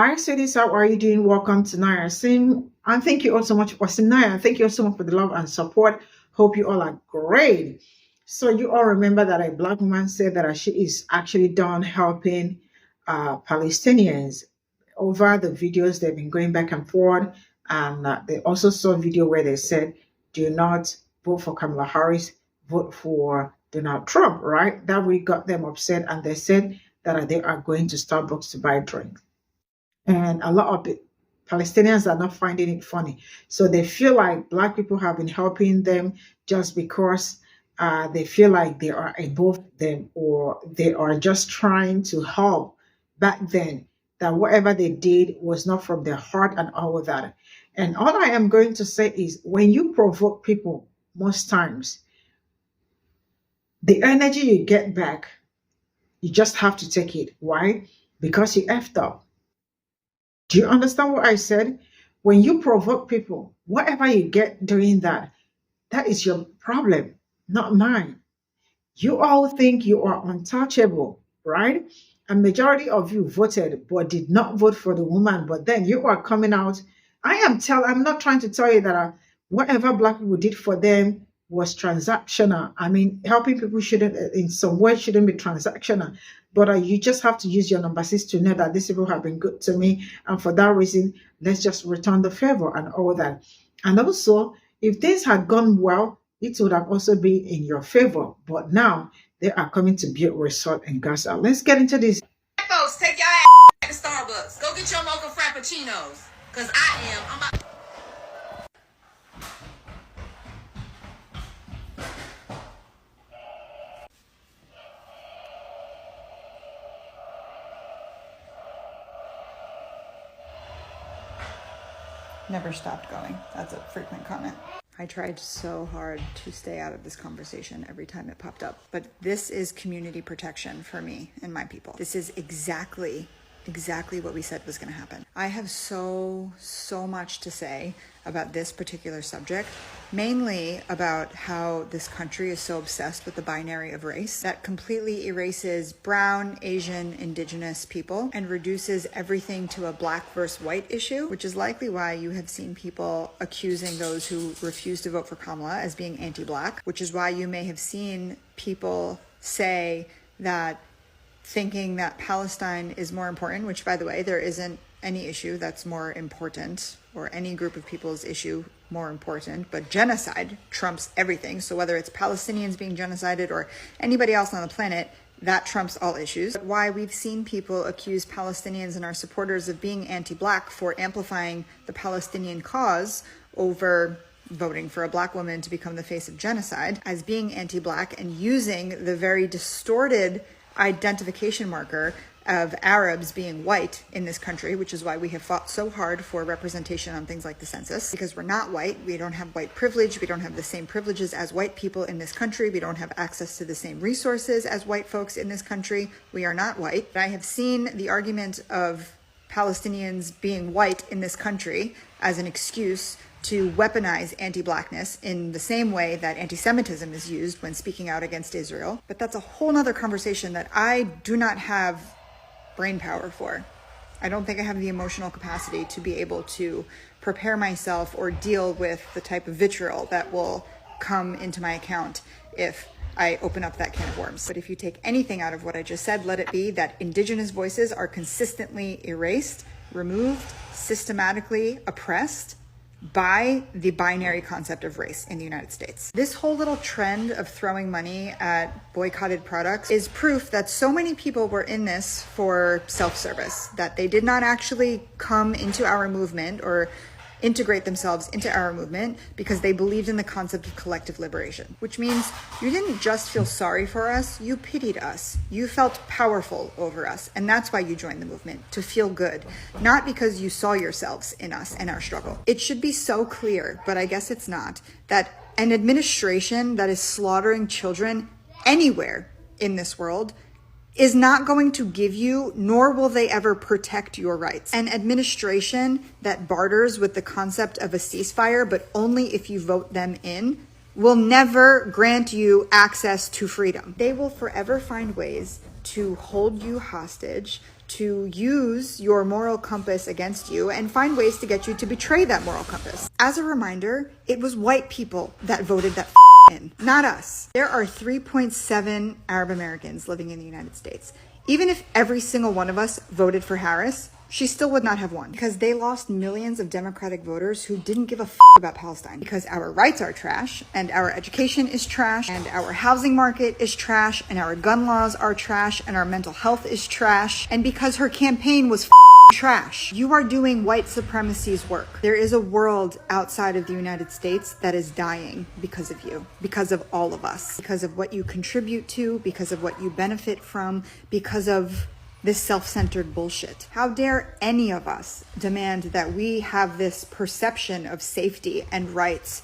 Hi, cities. How are you doing? Welcome to Naya Sim. And thank you all so much for Naya. And thank you all so much for the love and support. Hope you all are great. So you all remember that a black woman said that she is actually done helping Palestinians over the videos they've been going back and forth. And they also saw a video where they said, do not vote for Kamala Harris, vote for Donald Trump, right? That really got them upset. And they said that they are going to Starbucks to buy drinks. And a lot of the Palestinians are not finding it funny. So they feel like black people have been helping them just because they feel like they are above them or they are just trying to help back then. That whatever they did was not from their heart and all of that. And all I am going to say is when you provoke people, most times, the energy you get back, you just have to take it. Why? Because you effed up. Do you understand what I said? When you provoke people, whatever you get doing that, that is your problem, not mine. You all think you are untouchable, right? A majority of you voted but did not vote for the woman, but then you are coming out. I'm not trying to tell you that whatever black people did for them was transactional. I mean, helping people shouldn't, in some way, shouldn't be transactional. But you just have to use your number 6 to know that these people have been good to me. And for that reason, let's just return the favor and all that. And also, if things had gone well, it would have also been in your favor. But now they are coming to build resort in Gaza. Let's get into this. Folks, take your ass to Starbucks. Go get your mocha frappuccinos. Because I'm about. Never stopped going. That's a frequent comment. I tried so hard to stay out of this conversation every time it popped up, but this is community protection for me and my people. This is exactly what we said was going to happen. I have so much to say about this particular subject, mainly about how this country is so obsessed with the binary of race that completely erases brown, Asian, indigenous people and reduces everything to a black versus white issue, which is likely why you have seen people accusing those who refuse to vote for Kamala as being anti-black, which is why you may have seen people say that thinking that Palestine is more important, which, by the way, there isn't any issue that's more important or any group of people's issue more important, but genocide trumps everything. So whether it's Palestinians being genocided or anybody else on the planet, that trumps all issues. Why we've seen people accuse Palestinians and our supporters of being anti-black for amplifying the Palestinian cause over voting for a black woman to become the face of genocide as being anti-black and using the very distorted identification marker of Arabs being white in this country, which is why we have fought so hard for representation on things like the census, because we're not white. We don't have white privilege. We don't have the same privileges as white people in this country. We don't have access to the same resources as white folks in this country. We are not white. I have seen the argument of Palestinians being white in this country as an excuse to weaponize anti-blackness in the same way that anti-Semitism is used when speaking out against Israel. But that's a whole nother conversation that I do not have brain power for. I don't think I have the emotional capacity to be able to prepare myself or deal with the type of vitriol that will come into my account if I open up that can of worms. But if you take anything out of what I just said, let it be that indigenous voices are consistently erased, removed, systematically oppressed by the binary concept of race in the United States. This whole little trend of throwing money at boycotted products is proof that so many people were in this for self-service, that they did not actually come into our movement or integrate themselves into our movement because they believed in the concept of collective liberation, which means you didn't just feel sorry for us, you pitied us. You felt powerful over us. And that's why you joined the movement, to feel good, not because you saw yourselves in us and our struggle. It should be so clear, but I guess it's not, that an administration that is slaughtering children anywhere in this world is not going to give you, nor will they ever protect your rights. An administration that barters with the concept of a ceasefire, but only if you vote them in, will never grant you access to freedom. They will forever find ways to hold you hostage, to use your moral compass against you and find ways to get you to betray that moral compass. As a reminder, it was white people that voted that in, not us. There are 3.7 Arab Americans living in the United States. Even if every single one of us voted for Harris, she still would not have won, because they lost millions of Democratic voters who didn't give a about Palestine, because our rights are trash, and our education is trash, and our housing market is trash, and our gun laws are trash, and our mental health is trash, and because her campaign was trash. You are doing white supremacy's work. There is a world outside of the United States that is dying because of you, because of all of us, because of what you contribute to, because of what you benefit from, because of this self-centered bullshit. How dare any of us demand that we have this perception of safety and rights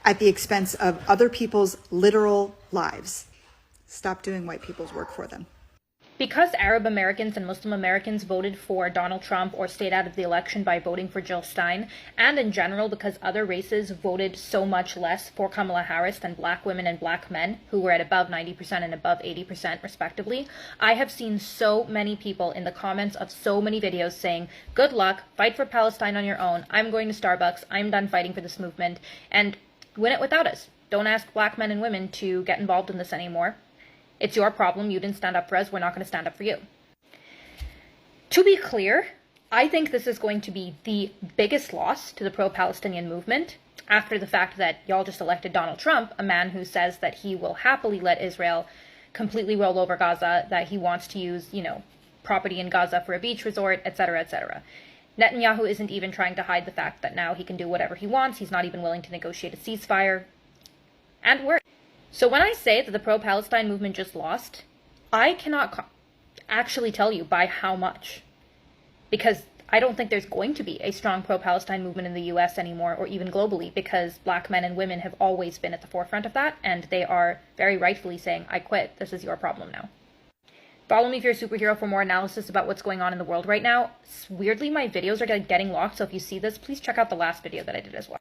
at the expense of other people's literal lives? Stop doing white people's work for them. Because Arab Americans and Muslim Americans voted for Donald Trump or stayed out of the election by voting for Jill Stein, and in general because other races voted so much less for Kamala Harris than black women and black men, who were at above 90% and above 80% respectively, I have seen so many people in the comments of so many videos saying, good luck, fight for Palestine on your own, I'm going to Starbucks, I'm done fighting for this movement, and win it without us. Don't ask black men and women to get involved in this anymore. It's your problem. You didn't stand up for us. We're not going to stand up for you. To be clear, I think this is going to be the biggest loss to the pro-Palestinian movement after the fact that y'all just elected Donald Trump, a man who says that he will happily let Israel completely roll over Gaza, that he wants to use, property in Gaza for a beach resort, etc., etc. Netanyahu isn't even trying to hide the fact that now he can do whatever he wants. He's not even willing to negotiate a ceasefire. And we're... So when I say that the pro-Palestine movement just lost, I cannot actually tell you by how much. Because I don't think there's going to be a strong pro-Palestine movement in the US anymore, or even globally, because black men and women have always been at the forefront of that, and they are very rightfully saying, I quit, this is your problem now. Follow me if you're a superhero for more analysis about what's going on in the world right now. Weirdly, my videos are getting locked, so if you see this, please check out the last video that I did as well.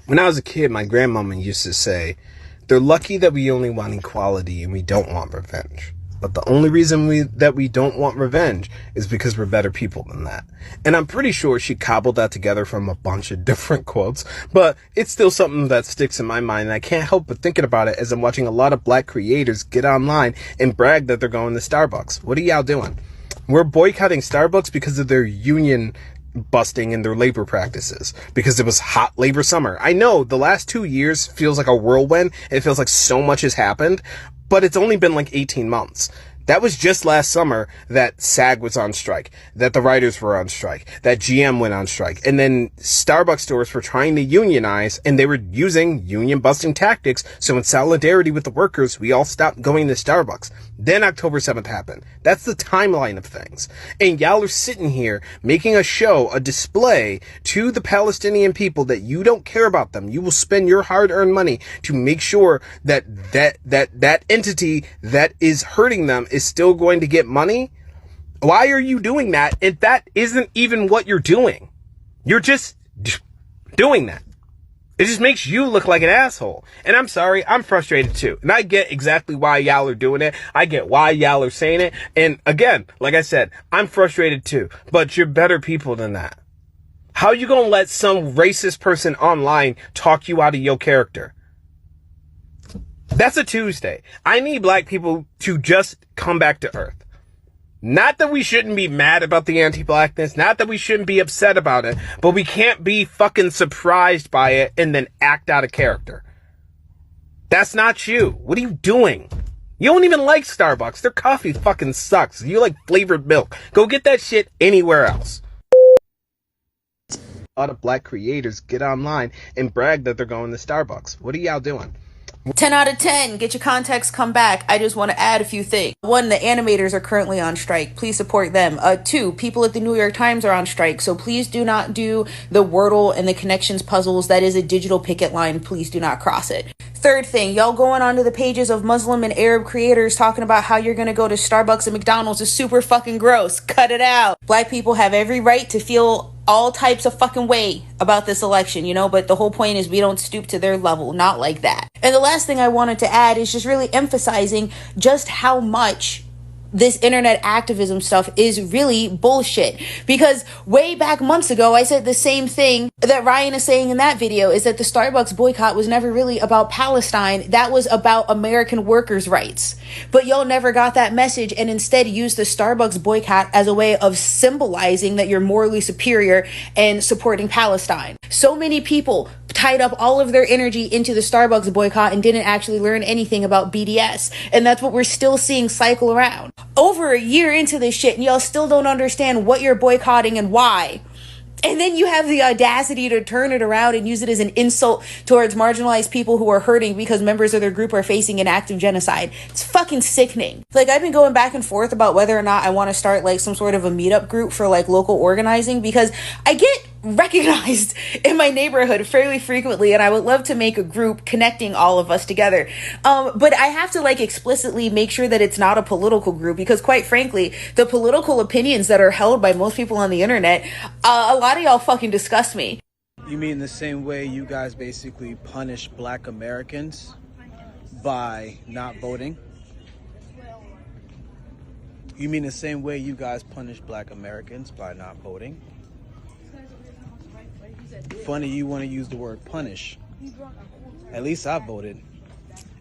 When I was a kid, my grandmama used to say, they're lucky that we only want equality and we don't want revenge. But the only reason we don't want revenge is because we're better people than that. And I'm pretty sure she cobbled that together from a bunch of different quotes, but it's still something that sticks in my mind, and I can't help but thinking about it as I'm watching a lot of black creators get online and brag that they're going to Starbucks. What are y'all doing? We're boycotting Starbucks because of their union busting in their labor practices, because it was hot labor summer. I know the last 2 years feels like a whirlwind. It feels like so much has happened, but it's only been like 18 months. That was just last summer that SAG was on strike, that the writers were on strike, that GM went on strike, and then Starbucks stores were trying to unionize, and they were using union-busting tactics, so in solidarity with the workers, we all stopped going to Starbucks. Then October 7th happened. That's the timeline of things. And y'all are sitting here making a show, a display to the Palestinian people that you don't care about them. You will spend your hard-earned money to make sure that entity that is hurting them is still going to get money. Why are you doing that if that isn't even what you're doing? You're just doing that. It just makes you look like an asshole. And I'm sorry, I'm frustrated too. And I get exactly why y'all are doing it. I get why y'all are saying it. And again, like I said, I'm frustrated too. But you're better people than that. How are you gonna let some racist person online talk you out of your character? That's a Tuesday. I need black people to just come back to earth. Not that we shouldn't be mad about the anti-blackness, not that we shouldn't be upset about it, but we can't be fucking surprised by it and then act out of character. That's not you. What are you doing? You don't even like Starbucks. Their coffee fucking sucks. You like flavored milk. Go get that shit anywhere else. A lot of black creators get online and brag that they're going to Starbucks. What are y'all doing? 10 out of 10. Get your context, come back. I just want to add a few things. 1, the animators are currently on strike. Please support them. 2, people at the New York Times are on strike. So please do not do the Wordle and the connections puzzles. That is a digital picket line. Please do not cross it. 3rd thing, y'all going onto the pages of Muslim and Arab creators talking about how you're going to go to Starbucks and McDonald's is super fucking gross. Cut it out. Black people have every right to feel all types of fucking way about this election, but the whole point is we don't stoop to their level, not like that. And the last thing I wanted to add is just really emphasizing just how much this internet activism stuff is really bullshit. Because way back months ago, I said the same thing that Ryan is saying in that video, is that the Starbucks boycott was never really about Palestine. That was about American workers' rights. But y'all never got that message and instead used the Starbucks boycott as a way of symbolizing that you're morally superior and supporting Palestine. So many people tied up all of their energy into the Starbucks boycott and didn't actually learn anything about BDS. And that's what we're still seeing cycle around. Over a year into this shit, and y'all still don't understand what you're boycotting and why. And then you have the audacity to turn it around and use it as an insult towards marginalized people who are hurting because members of their group are facing an act of genocide. It's fucking sickening. Like, I've been going back and forth about whether or not I want to start like some sort of a meetup group for like local organizing, because I get recognized in my neighborhood fairly frequently, and I would love to make a group connecting all of us together. But I have to like explicitly make sure that it's not a political group, because quite frankly, the political opinions that are held by most people on the internet, a lot of y'all fucking disgust me. You mean the same way you guys basically punish Black Americans by not voting? You mean the same way you guys punish Black Americans by not voting? Funny you want to use the word punish. At least I voted.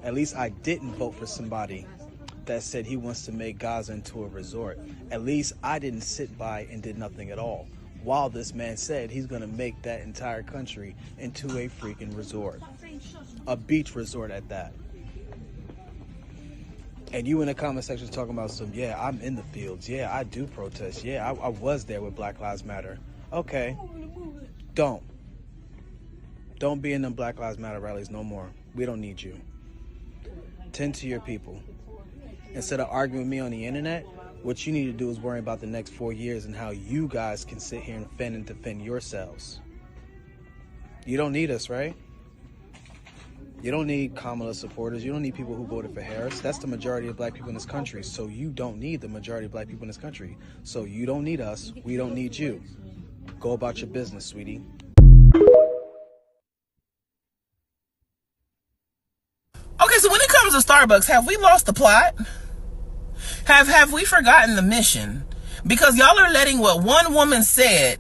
At least I didn't vote for somebody that said he wants to make Gaza into a resort. At least I didn't sit by and did nothing at all, while this man said he's going to make that entire country into a freaking resort. A beach resort at that. And you in the comment section talking about some, yeah, I'm in the fields. Yeah, I do protest. Yeah, I was there with Black Lives Matter. Okay. Don't be in them Black Lives Matter rallies no more. We don't need you. Tend to your people. Instead of arguing with me on the internet, what you need to do is worry about the next 4 years and how you guys can sit here and fend and defend yourselves. You don't need us, right? You don't need Kamala supporters. You don't need people who voted for Harris. That's the majority of Black people in this country. So you don't need the majority of Black people in this country. So you don't need us. We don't need you. Go about your business, sweetie. Okay, so when it comes to Starbucks, have we lost the plot? Have we forgotten the mission? Because y'all are letting what one woman said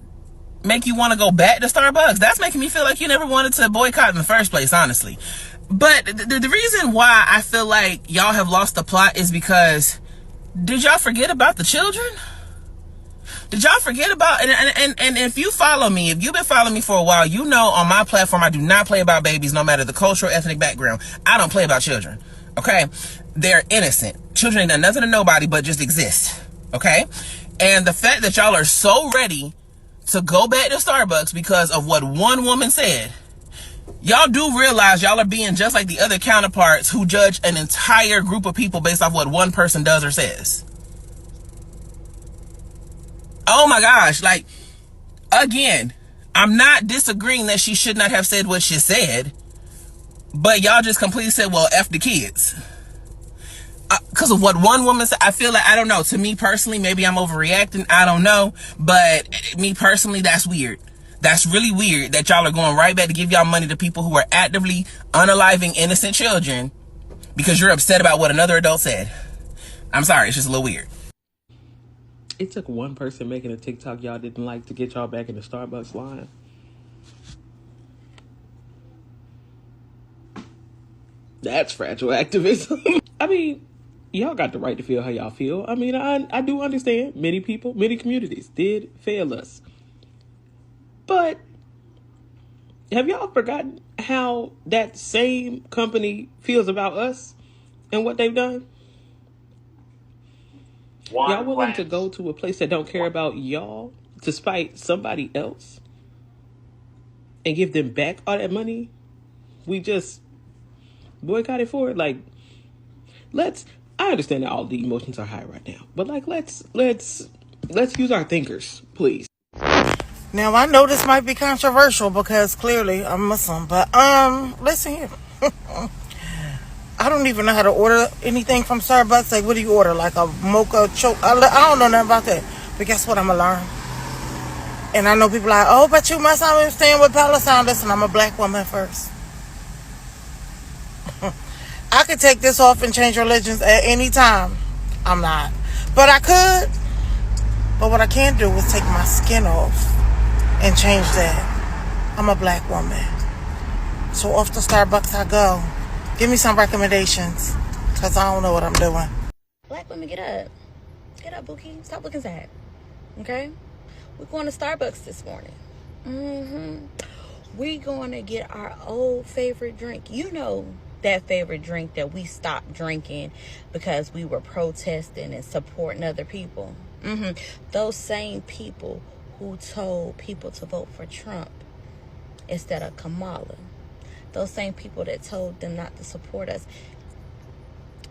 make you want to go back to Starbucks. That's making me feel like you never wanted to boycott in the first place, honestly. But the reason why I feel like y'all have lost the plot is because, did y'all forget about the children? Did y'all forget about, and if you follow me, if you've been following me for a while, you know on my platform I do not play about babies, no matter the cultural, ethnic background. I don't play about children, okay? They're innocent. Children ain't done nothing to nobody but just exist, okay? And the fact that y'all are so ready to go back to Starbucks because of what one woman said, y'all do realize y'all are being just like the other counterparts who judge an entire group of people based off what one person does or says. Oh my gosh, like, again, I'm not disagreeing that she should not have said what she said, but y'all just completely said, well, F the kids. Because of what one woman said, I feel like, I don't know, to me personally, maybe I'm overreacting, I don't know, but me personally, that's weird. That's really weird that y'all are going right back to give y'all money to people who are actively unaliving innocent children because you're upset about what another adult said. I'm sorry, it's just a little weird. It took one person making a TikTok y'all didn't like to get y'all back in the Starbucks line. That's fragile activism. I mean, y'all got the right to feel how y'all feel. I mean, I do understand many people, many communities did fail us. But have y'all forgotten how that same company feels about us and what they've done? Y'all willing to go to a place that don't care about y'all to spite somebody else and give them back all that money we just boycotted for it? Like, I understand that all the emotions are high right now, but like, let's use our thinkers, please. Now, I know this might be controversial because clearly I'm Muslim, but listen here. I don't even know how to order anything from Starbucks. Like, what do you order? Like a mocha choke? I don't know nothing about that. But guess what? I'm going to learn. And I know people are like, oh, but you must understand with Palestine. Listen, I'm a black woman first. I could take this off and change religions at any time. I'm not. But I could. But what I can't do is take my skin off and change that. I'm a black woman. So off to Starbucks I go. Give me some recommendations, because I don't know what I'm doing. Black women, get up. Get up, Bookie. Stop looking sad. Okay? We're going to Starbucks this morning. We're going to get our old favorite drink. You know that favorite drink that we stopped drinking because we were protesting and supporting other people. Those same people who told people to vote for Trump instead of Kamala. Those same people that told them not to support us.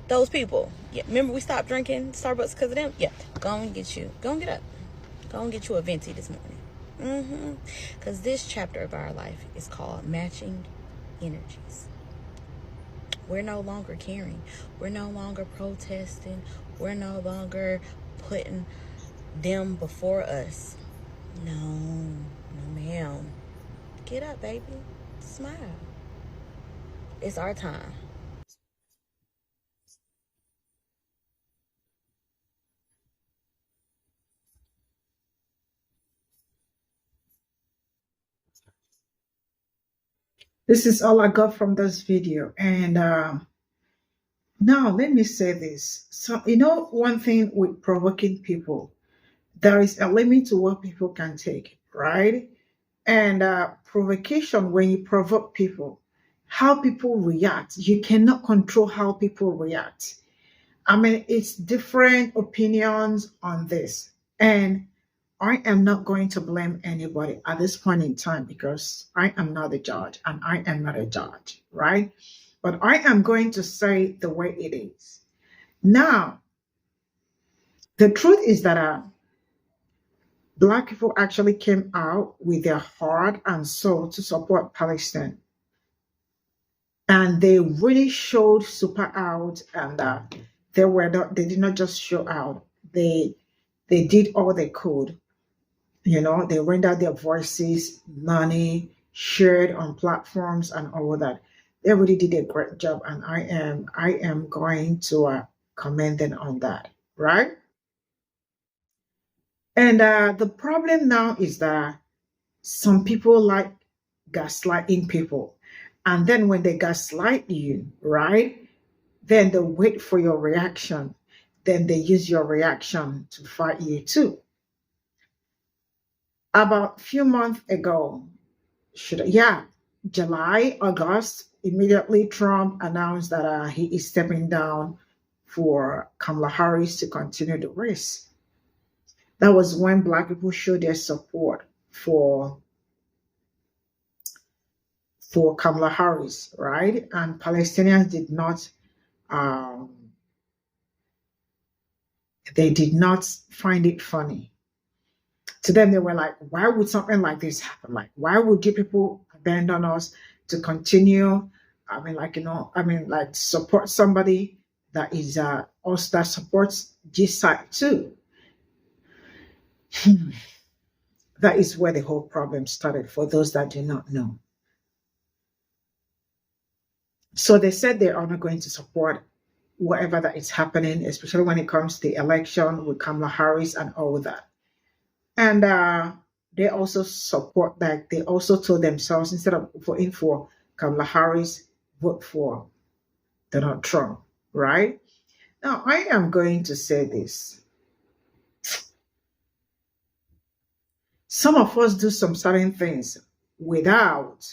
Those people. Yeah, remember we stopped drinking Starbucks because of them? Yeah. Go and get you. Go and get up. Go and get you a venti this morning. Because this chapter of our life is called Matching Energies. We're no longer caring. We're no longer protesting. We're no longer putting them before us. No, ma'am. Get up, baby. Smile. It's our time. This is all I got from this video. And now let me say this. So, one thing with provoking people, there is a limit to what people can take, right? And provocation, when you provoke people, how people react, you cannot control how people react. I mean, it's different opinions on this. And I am not going to blame anybody at this point in time because I am not a judge and I am not a judge, right? But I am going to say the way it is. Now, the truth is that Black people actually came out with their heart and soul to support Palestine. And they really showed super out, and they did not just show out. They did all they could. They rendered their voices, money, shared on platforms and all that. They really did a great job, and I am going to commend them on that, right? And the problem now is that some people like gaslighting people. And then when they gaslight you, right, then they wait for your reaction. Then they use your reaction to fight you too. About a few months ago, July, August, immediately Trump announced that he is stepping down for Kamala Harris to continue the race. That was when Black people showed their support for Kamala Harris, right? And Palestinians did not, they did not find it funny. To them, they were like, why would something like this happen? Like, why would you people abandon us to continue? Support somebody that is us that supports this side too. That is where the whole problem started for those that do not know. So they said they are not going to support whatever that is happening, especially when it comes to the election with Kamala Harris and all that. And they also support that. They also told themselves, instead of voting for Kamala Harris, vote for Donald Trump, right? Now, I am going to say this. Some of us do some certain things without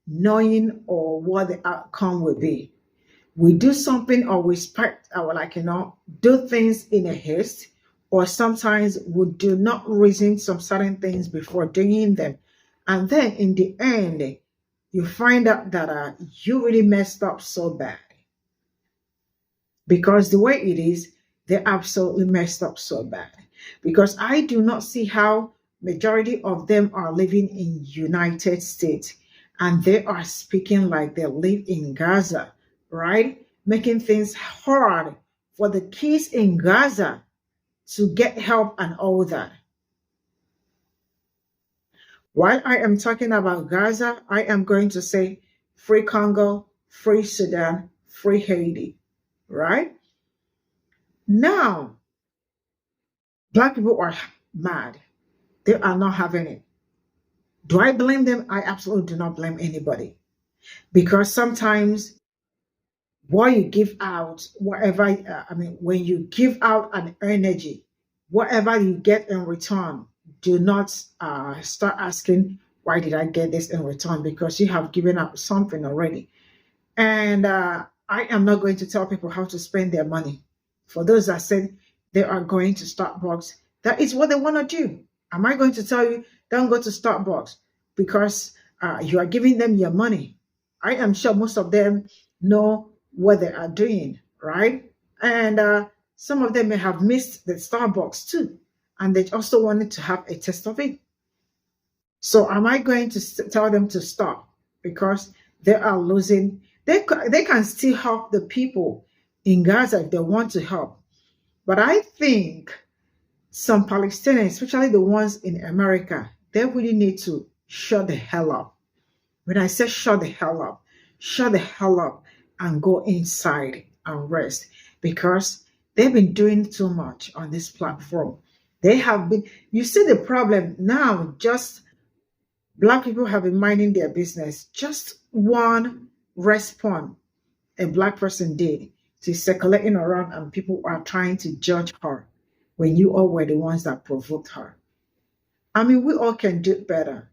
knowing or what the outcome will be. We do something or we do things in a haste, or sometimes we do not reason some certain things before doing them. And then in the end, you find out that you really messed up so bad. Because the way it is, they absolutely messed up so bad. Because I do not see how majority of them are living in United States and they are speaking like they live in Gaza, right? Making things hard for the kids in Gaza to get help and all that. While I am talking about Gaza, I am going to say free Congo, free Sudan, free Haiti, right? Now, Black people are mad. They are not having it. Do I blame them? I absolutely do not blame anybody. Because sometimes what you give out, whatever, when you give out an energy, whatever you get in return, do not start asking, why did I get this in return? Because you have given up something already. And I am not going to tell people how to spend their money. For those that said they are going to Starbucks, that is what they want to do. Am I going to tell you, don't go to Starbucks because you are giving them your money? I am sure most of them know what they are doing, right? And some of them may have missed the Starbucks too. And they also wanted to have a taste of it. So am I going to tell them to stop because they are losing? They can still help the people in Gaza if they want to help. But I think some Palestinians, especially the ones in America, they really need to shut the hell up. When I say shut the hell up and go inside and rest, because they've been doing too much on this platform. They have been, you see the problem now, just Black people have been minding their business. Just one response a Black person did, she's circulating around and people are trying to judge her when you all were the ones that provoked her. I mean, we all can do better.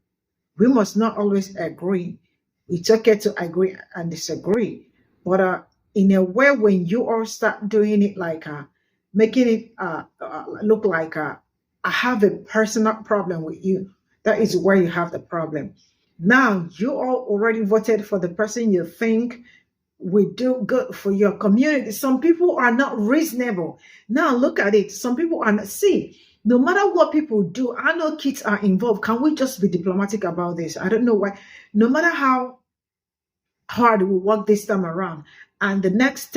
We must not always agree. It's okay to agree and disagree. But in a way, when you all start doing it like making it look like I have a personal problem with you, that is where you have the problem. Now, you all already voted for the person you think will do good for your community. Some people are not reasonable. Now, look at it. Some people are not. See, no matter what people do, I know kids are involved. Can we just be diplomatic about this? I don't know why. No matter how hard we work this time around, and the next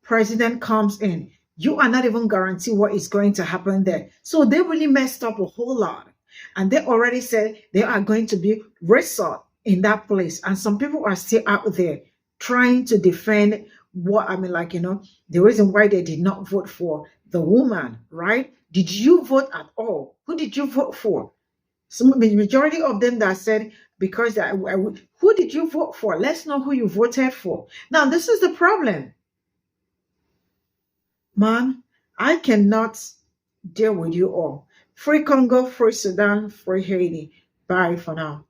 president comes in, you are not even guaranteed what is going to happen there. So they really messed up a whole lot. And they already said they are going to be resort in that place. And some people are still out there trying to defend the reason why they did not vote for the woman, right? Did you vote at all? Who did you vote for? The majority of them that said, because who did you vote for? Let's know who you voted for. Now, this is the problem. Man, I cannot deal with you all. Free Congo, free Sudan, free Haiti. Bye for now.